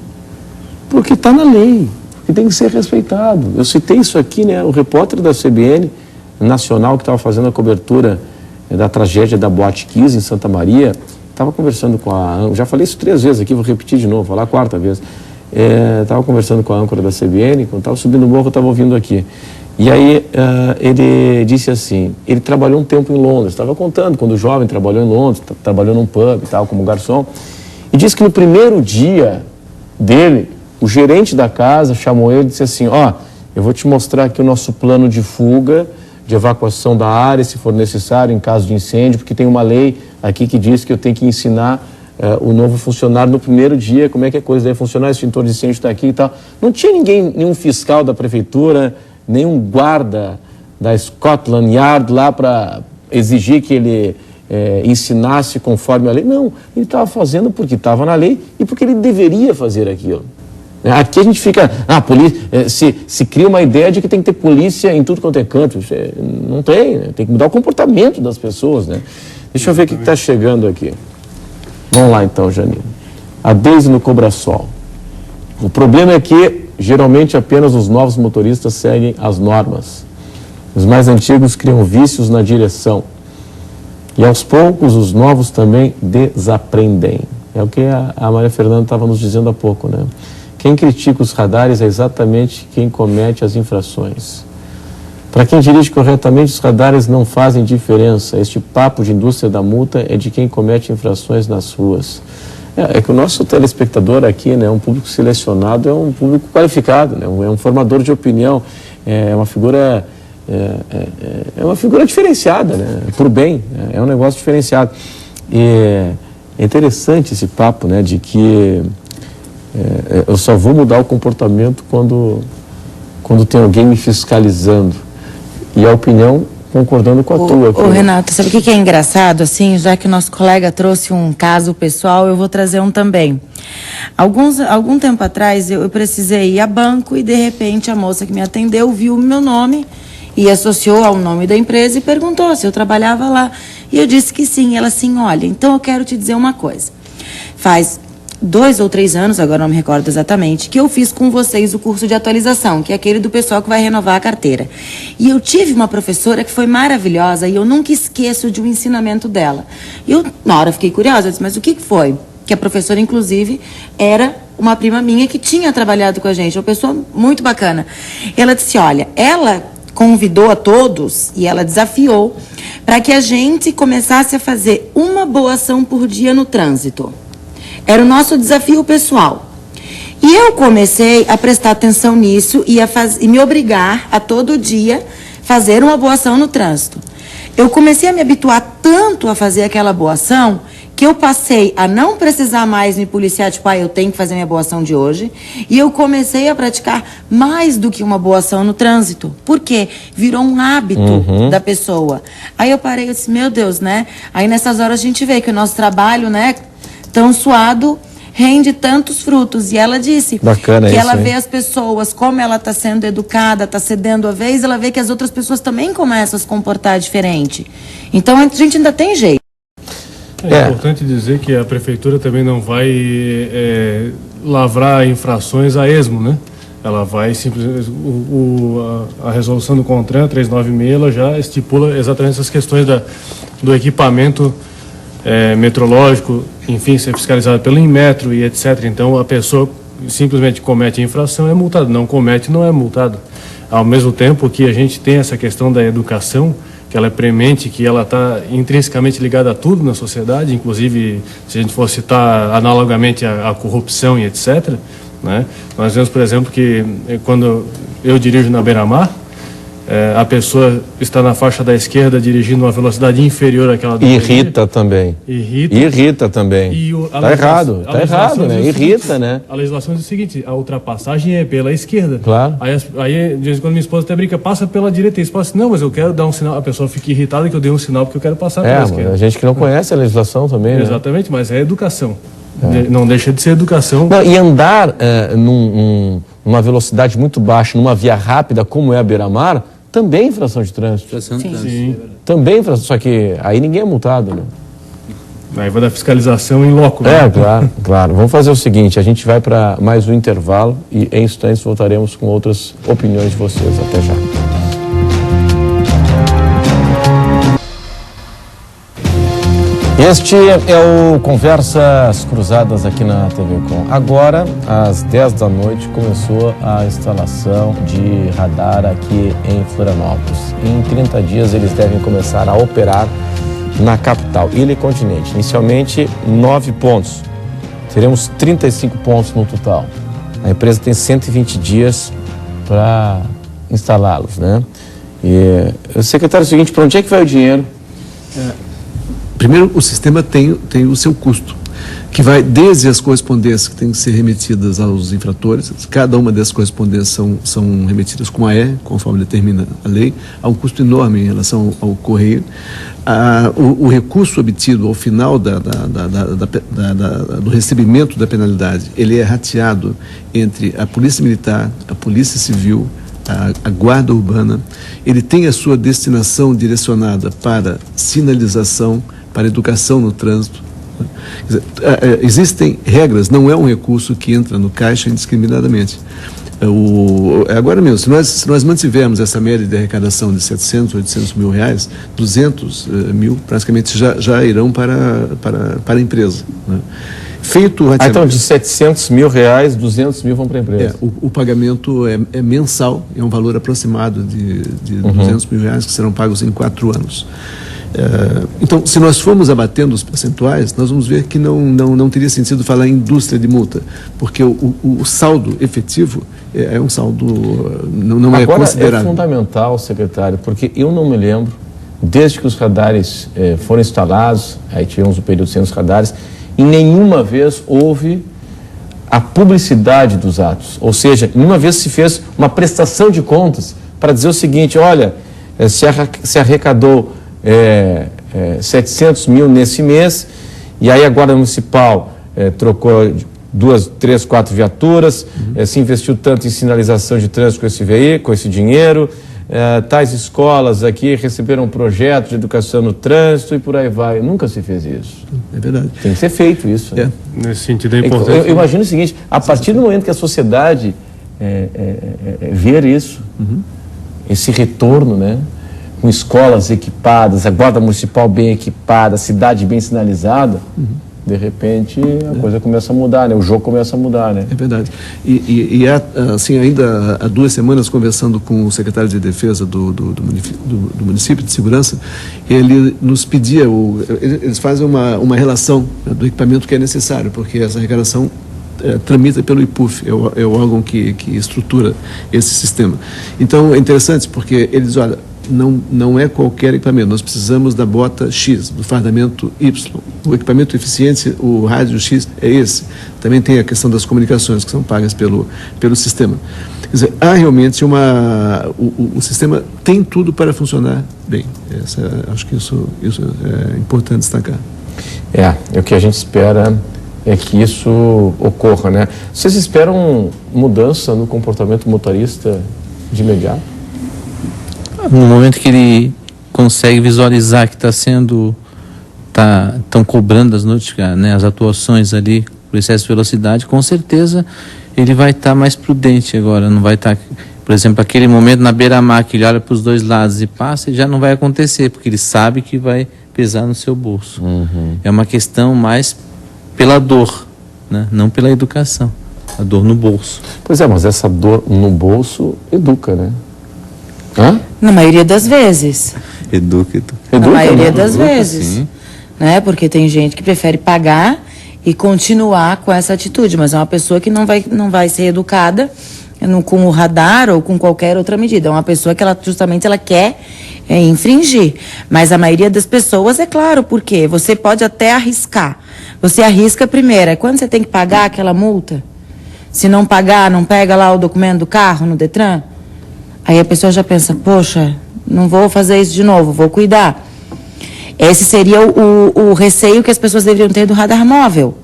S1: porque está na lei, porque tem que ser respeitado. Eu citei isso aqui, né? O repórter da CBN Nacional que estava fazendo a cobertura da tragédia da Boate Kiss em Santa Maria, estava conversando com já falei isso 3 vezes aqui, vou repetir de novo, vou falar a 4ª vez. Estava conversando com a âncora da CBN, quando estava subindo o morro, eu estava ouvindo aqui. E aí ele disse assim, ele trabalhou um tempo em Londres, estava contando, quando jovem trabalhou em Londres, trabalhou num pub e tal, como garçom, e disse que no primeiro dia dele, o gerente da casa chamou ele e disse assim, eu vou te mostrar aqui o nosso plano de fuga, de evacuação da área, se for necessário, em caso de incêndio, porque tem uma lei aqui que diz que eu tenho que ensinar o novo funcionário no primeiro dia, como é que a coisa deve funcionar, o extintor de incêndio está aqui e tal. Não tinha nenhum fiscal da prefeitura, nenhum guarda da Scotland Yard lá para exigir que ele ensinasse conforme a lei. Não, ele estava fazendo porque estava na lei e porque ele deveria fazer aquilo. Aqui a gente fica, se cria uma ideia de que tem que ter polícia em tudo quanto é canto. Não tem, né? Tem que mudar o comportamento das pessoas, né? Deixa eu ver o que está chegando aqui. Vamos lá então, Janine. A Deise no Cobrasol. O problema é que, geralmente, apenas os novos motoristas seguem as normas. Os mais antigos criam vícios na direção. E, aos poucos, os novos também desaprendem. É o que a Maria Fernanda estava nos dizendo há pouco, né? Quem critica os radares é exatamente quem comete as infrações. Para quem dirige corretamente, os radares não fazem diferença. Este papo de indústria da multa é de quem comete infrações nas ruas. É que o nosso telespectador aqui, né, um público selecionado, é um público qualificado, né, é um formador de opinião. é uma figura diferenciada, né? Por bem, é um negócio diferenciado. E é interessante esse papo, né, de que eu só vou mudar o comportamento quando tem alguém me fiscalizando e a opinião concordando com a tua.
S5: Ô Renato, sabe o que é engraçado? Assim, já que o nosso colega trouxe um caso pessoal, eu vou trazer um também. Algum tempo atrás, eu precisei ir a banco e, de repente, a moça que me atendeu viu o meu nome e associou ao nome da empresa e perguntou se eu trabalhava lá. E eu disse que sim. Ela assim, olha, então eu quero te dizer uma coisa. Faz 2 ou 3 anos, agora não me recordo exatamente, que eu fiz com vocês o curso de atualização, que é aquele do pessoal que vai renovar a carteira. E eu tive uma professora que foi maravilhosa e eu nunca esqueço de um ensinamento dela. E eu, na hora, fiquei curiosa, eu disse, mas o que foi? Que a professora, inclusive, era uma prima minha que tinha trabalhado com a gente, uma pessoa muito bacana. Ela disse, olha, ela convidou a todos e ela desafiou para que a gente começasse a fazer uma boa ação por dia no trânsito. Era o nosso desafio pessoal. E eu comecei a prestar atenção nisso e me obrigar a todo dia fazer uma boa ação no trânsito. Eu comecei a me habituar tanto a fazer aquela boa ação que eu passei a não precisar mais me policiar, tipo, eu tenho que fazer minha boa ação de hoje. E eu comecei a praticar mais do que uma boa ação no trânsito. Por quê? Virou um hábito da pessoa. Aí eu parei e disse, meu Deus, né? Aí nessas horas a gente vê que o nosso trabalho, né, tão suado, rende tantos frutos. E ela disse
S1: bacana
S5: que
S1: isso,
S5: ela
S1: hein?
S5: vê as pessoas, como ela está sendo educada, está cedendo a vez, ela vê que as outras pessoas também começam a se comportar diferente. Então a gente ainda tem jeito.
S3: É importante dizer que a prefeitura também não vai lavrar infrações a esmo, né? Ela vai simplesmente... a resolução do CONTRAN 396, ela já estipula exatamente essas questões do equipamento metrológico, enfim, ser fiscalizado pelo Inmetro e etc. Então, a pessoa simplesmente comete a infração, é multada. Não comete, não é multado. Ao mesmo tempo que a gente tem essa questão da educação, que ela é premente, que ela está intrinsecamente ligada a tudo na sociedade, inclusive, se a gente for citar analogamente a corrupção e etc., né? Nós vemos, por exemplo, que quando eu dirijo na beira-mar, a pessoa está na faixa da esquerda dirigindo uma velocidade inferior àquela do
S1: Irrita também. Irrita também. Está errado, né? Irrita, né?
S3: A legislação diz o seguinte, a ultrapassagem é pela esquerda.
S1: Claro.
S3: Aí de vez em quando minha esposa até brinca, passa pela direita. E a esposa diz, não, mas eu quero dar um sinal. A pessoa fica irritada que eu dei um sinal porque eu quero passar pela esquerda.
S1: A gente que não conhece a legislação também, né?
S3: Exatamente, mas é educação. Não deixa de ser educação.
S1: Não, e andar numa velocidade muito baixa, numa via rápida como é a beira-mar, também é infração de trânsito.
S3: Sim.
S1: Também infração, só que aí ninguém é multado, né?
S3: Aí vai dar fiscalização em loco. Né?
S1: Claro. Vamos fazer o seguinte, a gente vai para mais um intervalo e em instantes voltaremos com outras opiniões de vocês. Até já. Este é o Conversas Cruzadas aqui na TV Com. Agora, às 10 da noite, começou a instalação de radar aqui em Florianópolis. Em 30 dias, eles devem começar a operar na capital, ilha e continente. Inicialmente, 9 pontos. Teremos 35 pontos no total. A empresa tem 120 dias para instalá-los, né? E, secretário, é o seguinte, para onde é que vai o dinheiro?
S2: Primeiro, o sistema tem o seu custo, que vai desde as correspondências que têm que ser remetidas aos infratores, cada uma dessas correspondências são remetidas com a conforme determina a lei, há um custo enorme em relação ao correio. O recurso obtido ao final do recebimento da penalidade, ele é rateado entre a Polícia Militar, a Polícia Civil, a Guarda Urbana. Ele tem a sua destinação direcionada para sinalização, para educação no trânsito. Existem regras, não é um recurso que entra no caixa indiscriminadamente. Agora mesmo, se nós mantivermos essa média de arrecadação de 700, 800 mil reais, 200 mil praticamente já irão para a empresa, né? Feito o rateamento.
S1: Então, de 700 mil reais, 200 mil vão para a empresa.
S2: O pagamento é mensal, é um valor aproximado de 200 mil reais que serão pagos em 4 anos. Então, se nós formos abatendo os percentuais, nós vamos ver que não teria sentido falar em indústria de multa, porque o saldo efetivo é um saldo, não é considerável.
S1: Agora, é fundamental, secretário, porque eu não me lembro, desde que os radares foram instalados, aí tivemos um período sem os radares, e nenhuma vez houve a publicidade dos atos. Ou seja, nenhuma vez se fez uma prestação de contas para dizer o seguinte: olha, se arrecadou 700 mil nesse mês, e aí a Guarda Municipal trocou 2, 3, 4 viaturas, se investiu tanto em sinalização de trânsito com esse dinheiro, tais escolas aqui receberam um projeto de educação no trânsito e por aí vai. Nunca se fez isso.
S2: É verdade.
S1: Tem que ser feito isso. Né?
S3: Nesse sentido é importante.
S1: Eu imagino o seguinte: a partir do momento que a sociedade ver isso, esse retorno, né, com escolas equipadas, a Guarda Municipal bem equipada, a cidade bem sinalizada, de repente a coisa começa a mudar, né? O jogo começa a mudar, né?
S2: É verdade. E assim, ainda há 2 semanas, conversando com o secretário de Defesa do município de Segurança, ele nos pedia, eles fazem uma relação do equipamento que é necessário, porque essa arrecadação tramita pelo IPUF, é o órgão que estrutura esse sistema. Então é interessante, porque eles, olha, não é qualquer equipamento, nós precisamos da bota X, do fardamento Y. O equipamento eficiente, o rádio X é esse. Também tem a questão das comunicações, que são pagas pelo sistema. Quer dizer, há realmente o sistema tem tudo para funcionar bem. Acho que isso é importante destacar.
S1: O que a gente espera é que isso ocorra, né? Vocês esperam mudança no comportamento motorista de imediato?
S4: No momento que ele consegue visualizar que estão cobrando as atuações ali por excesso de velocidade, com certeza ele vai estar mais prudente agora. Não vai estar, por exemplo, aquele momento na beira-mar que ele olha para os 2 lados e passa, já não vai acontecer, porque ele sabe que vai pesar no seu bolso. É uma questão mais pela dor, né? Não pela educação. A dor no bolso.
S1: Pois mas essa dor no bolso educa, né?
S5: Na maioria das vezes.
S4: Educa.
S5: Na maioria das
S4: educa,
S5: vezes.
S4: Sim.
S5: Né? Porque tem gente que prefere pagar e continuar com essa atitude, mas é uma pessoa que não vai ser educada com o radar ou com qualquer outra medida. É uma pessoa que ela quer infringir. Mas a maioria das pessoas, é claro, porque você pode até arriscar. Você arrisca primeiro. Quando você tem que pagar aquela multa, se não pagar, não pega lá o documento do carro no Detran, aí a pessoa já pensa, poxa, não vou fazer isso de novo, vou cuidar. Esse seria o receio que as pessoas deveriam ter do radar móvel.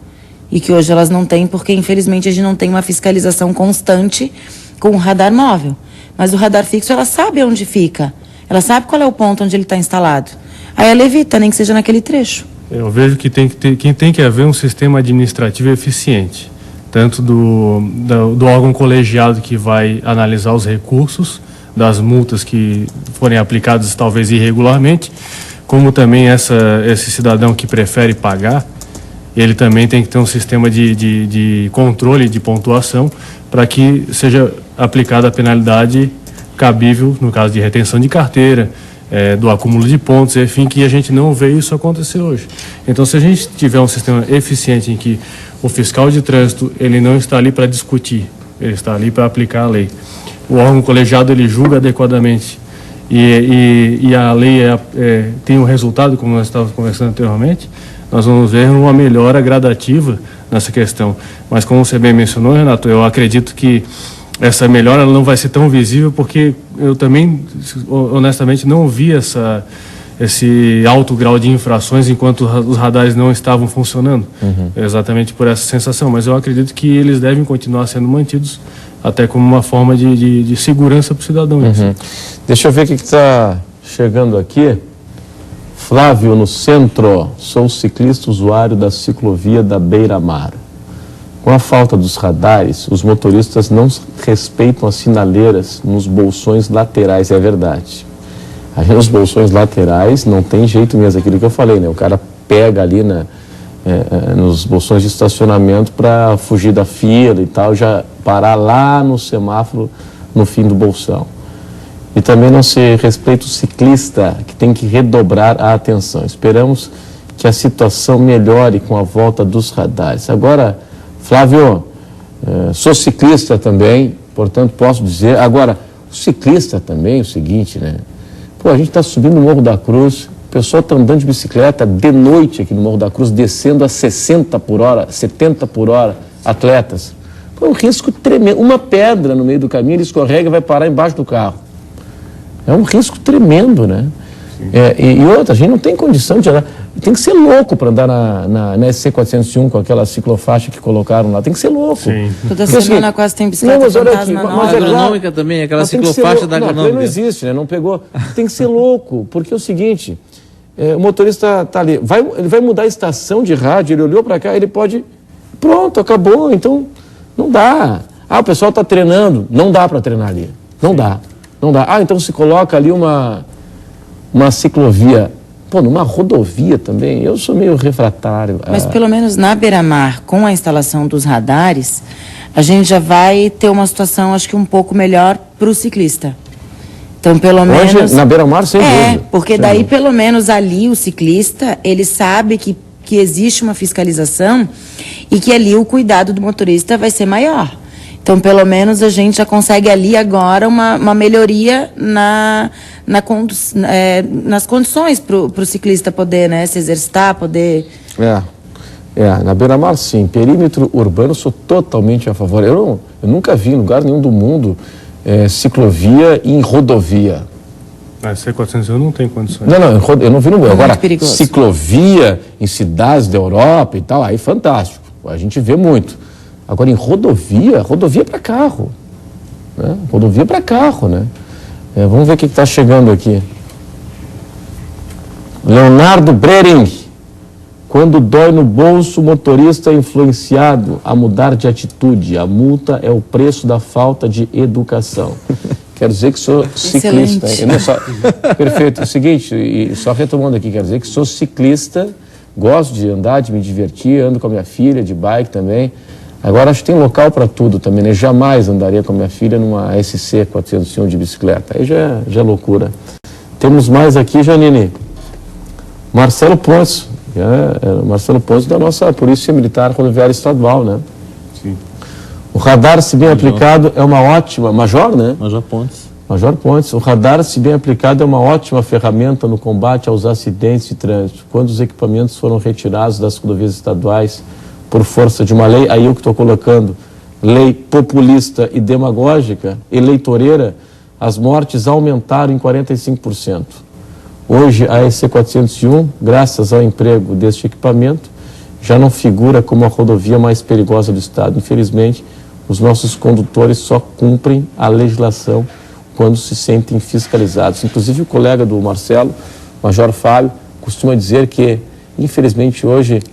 S5: E que hoje elas não têm, porque infelizmente a gente não tem uma fiscalização constante com o radar móvel. Mas o radar fixo, ela sabe onde fica. Ela sabe qual é o ponto onde ele está instalado. Aí ela evita, nem que seja naquele trecho.
S3: Eu vejo que tem que haver um sistema administrativo eficiente. Tanto do órgão colegiado que vai analisar os recursos das multas que forem aplicadas talvez irregularmente, como também esse cidadão que prefere pagar, ele também tem que ter um sistema de controle de pontuação para que seja aplicada a penalidade cabível no caso de retenção de carteira, do acúmulo de pontos, enfim, que a gente não vê isso acontecer hoje. Então, se a gente tiver um sistema eficiente em que o fiscal de trânsito ele não está ali para discutir, ele está ali para aplicar a lei. O órgão colegiado ele julga adequadamente e a lei tem um resultado, como nós estávamos conversando anteriormente, nós vamos ver uma melhora gradativa nessa questão. Mas como você bem mencionou, Renato, eu acredito que essa melhora não vai ser tão visível porque eu também, honestamente, não vi esse alto grau de infrações enquanto os radares não estavam funcionando. Exatamente por essa sensação. Mas eu acredito que eles devem continuar sendo mantidos até como uma forma de segurança para o cidadão.
S1: Deixa eu ver o que está chegando aqui. Flávio, no centro. Sou ciclista usuário da ciclovia da Beira-Mar. Com a falta dos radares, os motoristas não respeitam as sinaleiras nos bolsões laterais, é verdade. Aí nos bolsões laterais não tem jeito mesmo, aquilo que eu falei, né? O cara pega ali nos bolsões de estacionamento para fugir da fila e tal, já parar lá no semáforo no fim do bolsão. e também não se respeita o ciclista, que tem que redobrar a atenção. Esperamos que a situação melhore com a volta dos radares. Agora, Flávio, sou ciclista também, portanto posso dizer, agora, o ciclista também, o seguinte, né? Pô, a gente está subindo o Morro da Cruz, o pessoal está andando de bicicleta de noite aqui no Morro da Cruz, descendo a 60 por hora, 70 por hora, atletas. Pô, é um risco tremendo. Uma pedra no meio do caminho, ele escorrega e vai parar embaixo do carro. É um risco tremendo, né? E outra, a gente não tem condição de andar. Tem que ser louco para andar na SC401 com aquela ciclofaixa que colocaram lá. Tem que ser louco.
S3: Sim.
S5: Toda semana quase tem bicicleta fantasma nova.
S4: A agronômica também, aquela ciclofaixa da agronômica.
S1: Não existe, né? Não pegou. Tem que ser louco, porque é o seguinte, o motorista está ali, ele vai mudar a estação de rádio, ele olhou para cá, ele pode... Pronto, acabou, então não dá. O pessoal está treinando, não dá para treinar ali. Não dá. Então se coloca ali uma ciclovia... Pô, numa rodovia também, eu sou meio refratário.
S5: Mas pelo menos na beira-mar, com a instalação dos radares, a gente já vai ter uma situação, acho que um pouco melhor para o ciclista. Então, pelo menos...
S1: Hoje, na beira-mar, sem dúvida.
S5: Porque daí, pelo menos ali, o ciclista, ele sabe que existe uma fiscalização e que ali o cuidado do motorista vai ser maior. Então, pelo menos, a gente já consegue ali agora uma melhoria nas condições para o ciclista poder, né, se exercitar, poder...
S1: Na beira-mar, sim. Perímetro urbano, sou totalmente a favor. Eu nunca vi em lugar nenhum do mundo ciclovia em rodovia.
S3: A C401 não tem condições.
S1: Não, eu não vi no mundo. Agora,
S5: perigoso.
S1: Ciclovia em cidades da Europa e tal, aí fantástico. A gente vê muito. Agora, em rodovia para carro. Né? Rodovia para carro, né? Vamos ver o que está chegando aqui. Leonardo Brering. Quando dói no bolso, o motorista é influenciado a mudar de atitude. A multa é o preço da falta de educação. Quero dizer que sou ciclista. Perfeito. É o seguinte, e só retomando aqui, quero dizer que sou ciclista, gosto de andar, de me divertir, ando com a minha filha de bike também. Agora, acho que tem local para tudo também, né? Jamais andaria com a minha filha numa SC401 de bicicleta. Aí já é loucura. Temos mais aqui, Janine. Marcelo Ponce. Marcelo Ponce da nossa Polícia Militar Rodoviária Estadual, né?
S3: Sim.
S1: O radar, se bem aplicado, é uma ótima... Major, né?
S4: Major Pontes.
S1: Major Pontes. O radar, se bem aplicado, é uma ótima ferramenta no combate aos acidentes de trânsito. Quando os equipamentos foram retirados das rodovias estaduais por força de uma lei, aí eu que estou colocando, lei populista e demagógica, eleitoreira, as mortes aumentaram em 45%. Hoje, a SC401, graças ao emprego deste equipamento, já não figura como a rodovia mais perigosa do Estado. Infelizmente, os nossos condutores só cumprem a legislação quando se sentem fiscalizados. Inclusive, o colega do Marcelo, Major Fábio, costuma dizer que, infelizmente, hoje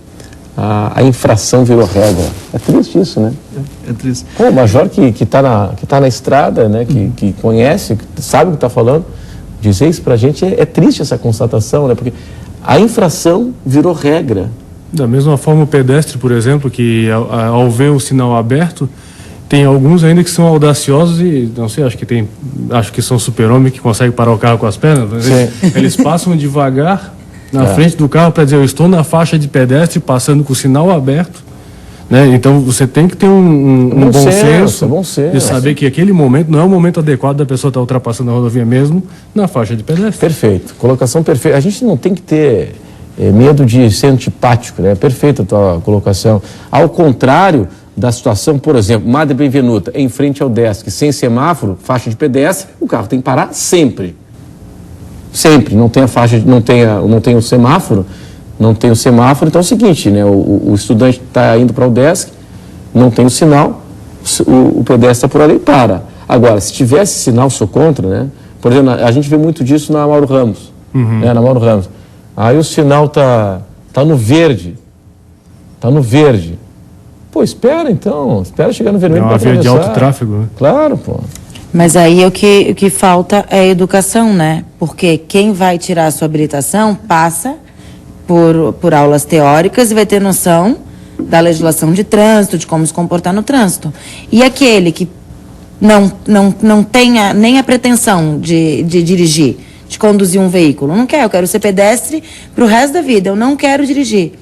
S1: a infração virou regra. É triste isso, né?
S2: É triste.
S1: Pô, o major que tá na estrada, né? Que conhece, que sabe o que está falando, dizer isso pra gente é triste essa constatação, né? Porque a infração virou regra.
S3: Da mesma forma, o pedestre, por exemplo, que ao ver o sinal aberto, tem alguns ainda que são audaciosos e, não sei, acho que são super-homens que conseguem parar o carro com as pernas. Eles passam devagar na frente do carro para dizer, eu estou na faixa de pedestre passando com o sinal aberto, né? Então você tem que ter um bom senso de saber que aquele momento não é o momento adequado da pessoa estar ultrapassando a rodovia mesmo na faixa de pedestre. Perfeito,
S1: colocação perfeita. A gente não tem que ter medo de ser antipático, né? Perfeita a tua colocação. Ao contrário da situação, por exemplo, Madre Benvenuta, em frente ao DESC, sem semáforo, faixa de pedestre, o carro tem que parar sempre. Sempre, não tem a faixa, não tem o semáforo, então é o seguinte, né, o estudante está indo para o DESC, não tem o sinal, o pedestre está por ali e para. Agora, se tivesse sinal, sou contra, né? Por exemplo, a gente vê muito disso na Mauro Ramos, né, na Mauro Ramos. Aí o sinal tá no verde, Pô, espera chegar no vermelho para atravessar.
S3: É uma via de alto tráfego, né?
S1: Claro, pô.
S5: Mas aí o que falta é educação, né? Porque quem vai tirar a sua habilitação passa por aulas teóricas e vai ter noção da legislação de trânsito, de como se comportar no trânsito. E aquele que não tenha nem a pretensão de dirigir, de conduzir um veículo. Não quero, eu quero ser pedestre pro resto da vida, eu não quero dirigir.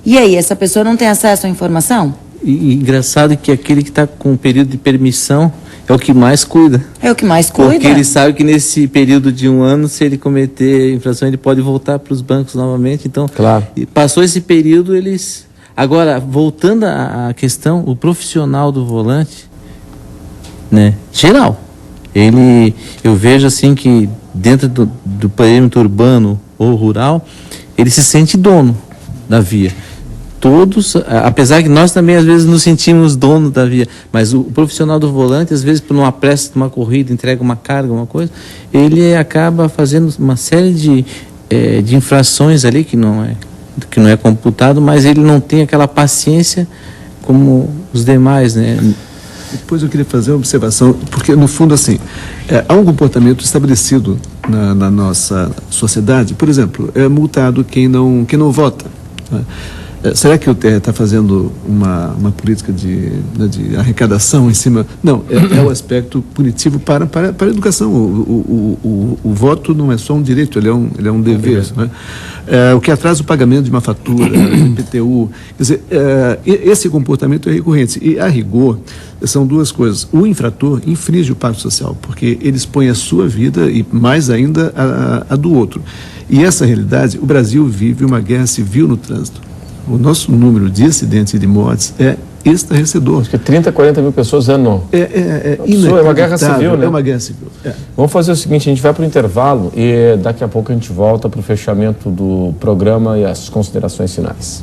S5: E aí, essa pessoa não tem acesso à informação?
S4: E engraçado que aquele que está com um período de permissão é o que mais cuida.
S5: É o que mais cuida.
S4: Porque ele sabe que nesse período de 1 ano, se ele cometer infração, ele pode voltar para os bancos novamente. Então,
S1: Claro.
S4: Passou esse período, eles... Agora, voltando à questão, o profissional do volante, né, geral, eu vejo assim que dentro do perímetro urbano ou rural, ele se sente dono da via. Todos, apesar que nós também às vezes nos sentimos dono da via, mas o profissional do volante, às vezes por uma pressa de uma corrida, entrega uma carga, uma coisa, ele acaba fazendo uma série de infrações ali que não é computado, mas ele não tem aquela paciência como os demais, né?
S2: Depois eu queria fazer uma observação, porque no fundo assim, há um comportamento estabelecido na nossa sociedade. Por exemplo, é multado quem não vota, né? Será que o TRE está fazendo uma política de arrecadação em cima? Não, é o aspecto punitivo para a educação. O voto não é só um direito, ele é um dever. Né? O que atrasa o pagamento de uma fatura, IPTU. Quer dizer, esse comportamento é recorrente. E, a rigor, são duas coisas. O infrator infringe o pacto social, porque ele expõe a sua vida e, mais ainda, a do outro. E essa realidade, o Brasil vive uma guerra civil no trânsito. O nosso número de acidentes e de mortes é estarrecedor.
S1: Acho que 30, 40 mil pessoas ano.
S2: É
S1: uma guerra civil, né?
S2: É uma guerra civil.
S1: Vamos fazer o seguinte, a gente vai para o intervalo e daqui a pouco a gente volta para o fechamento do programa e as considerações finais.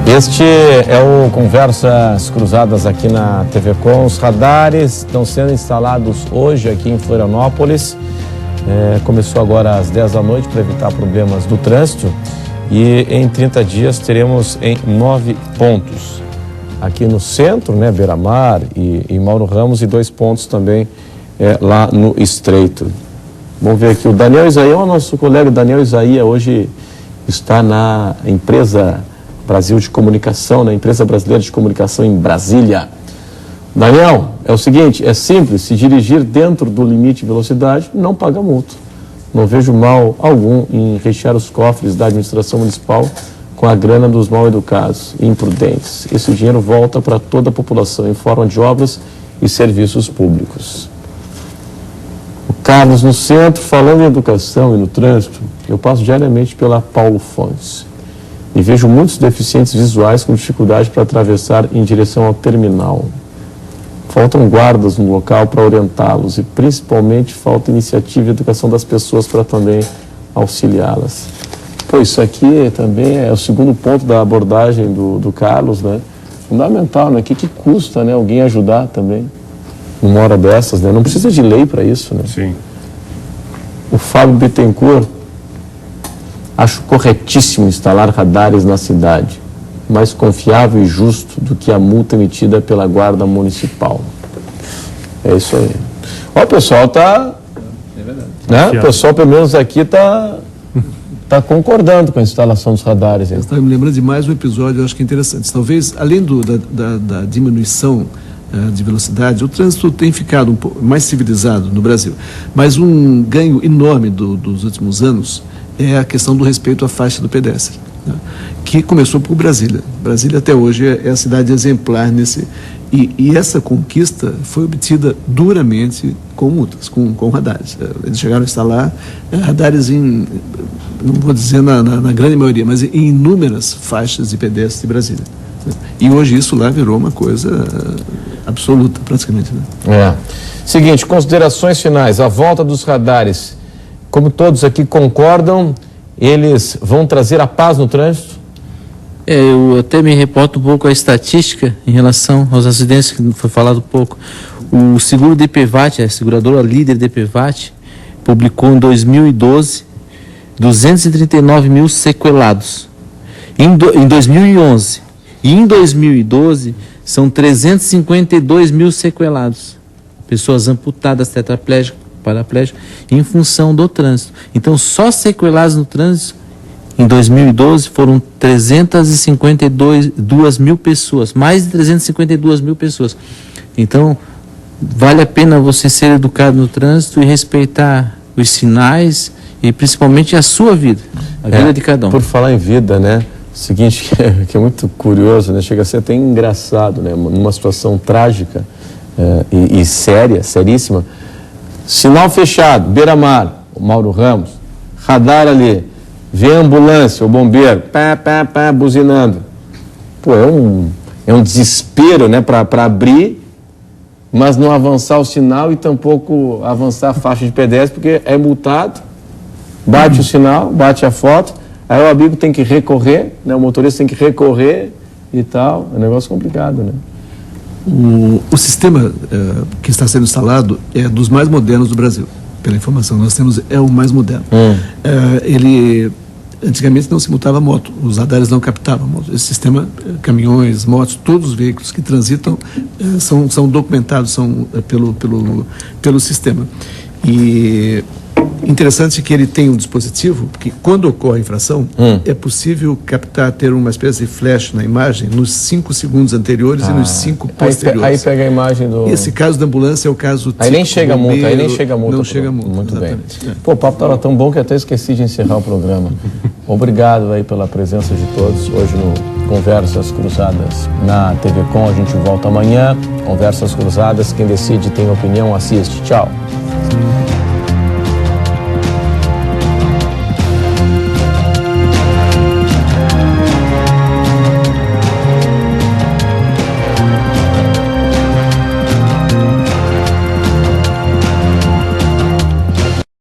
S1: Este é o Conversas Cruzadas aqui na TV Com. Os radares estão sendo instalados hoje aqui em Florianópolis. Começou agora às 10 da noite para evitar problemas do trânsito. E em 30 dias teremos em 9 pontos. Aqui no centro, né, Beira-Mar e Mauro Ramos, e 2 pontos também lá no Estreito. Vamos ver aqui, o Daniel Isaia, o nosso colega Daniel Isaia, hoje está na empresa Brasil de Comunicação, na empresa brasileira de comunicação em Brasília. Daniel, é o seguinte, é simples, se dirigir dentro do limite de velocidade, não paga multa. Não vejo mal algum em rechear os cofres da administração municipal com a grana dos mal educados e imprudentes. Esse dinheiro volta para toda a população em forma de obras e serviços públicos. O Carlos, no centro, falando em educação e no trânsito, eu passo diariamente pela Paulo Fontes e vejo muitos deficientes visuais com dificuldade para atravessar em direção ao terminal. Faltam guardas no local para orientá-los e, principalmente, falta iniciativa e educação das pessoas para também auxiliá-las. Pô, isso aqui também é o segundo ponto da abordagem do Carlos, né? Fundamental, né? O que custa, né? Alguém ajudar também numa hora dessas, né? Não precisa de lei para isso, né?
S3: Sim.
S1: O Fábio Bittencourt: acho corretíssimo instalar radares na cidade, mais confiável e justo do que a multa emitida pela Guarda Municipal. É isso aí. Ó, o pessoal tá... É verdade. Né? O pessoal, pelo menos aqui, tá concordando com a instalação dos radares.
S2: Eu estava me lembrando de mais um episódio, eu acho que é interessante. Talvez, além da diminuição de velocidade, o trânsito tem ficado um pouco mais civilizado no Brasil. Mas um ganho enorme dos últimos anos é a questão do respeito à faixa do pedestre, né? Que começou por Brasília. Brasília até hoje é a cidade exemplar nesse... E essa conquista foi obtida duramente com multas, com radares. Eles chegaram a instalar radares não vou dizer na grande maioria, mas em inúmeras faixas de pedestre de Brasília. E hoje isso lá virou uma coisa absoluta, praticamente, né?
S1: Seguinte, considerações finais. A volta dos radares, como todos aqui concordam, eles vão trazer a paz no trânsito?
S4: Eu até me reporto um pouco a estatística em relação aos acidentes que foi falado pouco. O seguro DPVAT, a seguradora líder DPVAT, publicou em 2012 239 mil sequelados. Em 2011 e em 2012 são 352 mil sequelados. Pessoas amputadas, tetraplégicas, paraplégicas, em função do trânsito. Então, só sequelados no trânsito Em 2012 foram 352 mil pessoas, mais de 352 mil pessoas. Então, vale a pena você ser educado no trânsito e respeitar os sinais e principalmente a sua vida, a vida de cada um.
S1: Por falar em vida, né? Seguinte, que é muito curioso, né? Chega a ser até engraçado, né? Numa situação trágica e séria, seríssima. Sinal fechado, beira-mar, o Mauro Ramos, radar ali, vem a ambulância, o bombeiro, pá, buzinando. Pô, é um desespero, né? Para abrir, mas não avançar o sinal e tampouco avançar a faixa de pedestre, porque é multado, bate o sinal, bate a foto, aí o amigo tem que recorrer, né? O motorista tem que recorrer e tal. É um negócio complicado, né?
S2: O sistema que está sendo instalado é dos mais modernos do Brasil. Pela informação, nós temos, é o mais moderno. Ele, antigamente não se multava moto, os radares não captavam moto. Esse sistema, caminhões, motos, todos os veículos que transitam são documentados pelo sistema. E interessante que ele tem um dispositivo que, quando ocorre a infração, é possível ter uma espécie de flash na imagem nos 5 segundos anteriores e nos 5 posteriores.
S1: Aí pega a imagem do...
S2: Esse caso da ambulância é o caso típico.
S1: Aí nem chega a multa,
S2: Não chega a multa,
S1: muito
S2: exatamente.
S1: bem. Pô, o papo estava tão bom que até esqueci de encerrar o programa. Obrigado aí pela presença de todos. Hoje no Conversas Cruzadas na TV Com, a gente volta amanhã. Conversas Cruzadas, quem decide tem opinião, assiste. Tchau.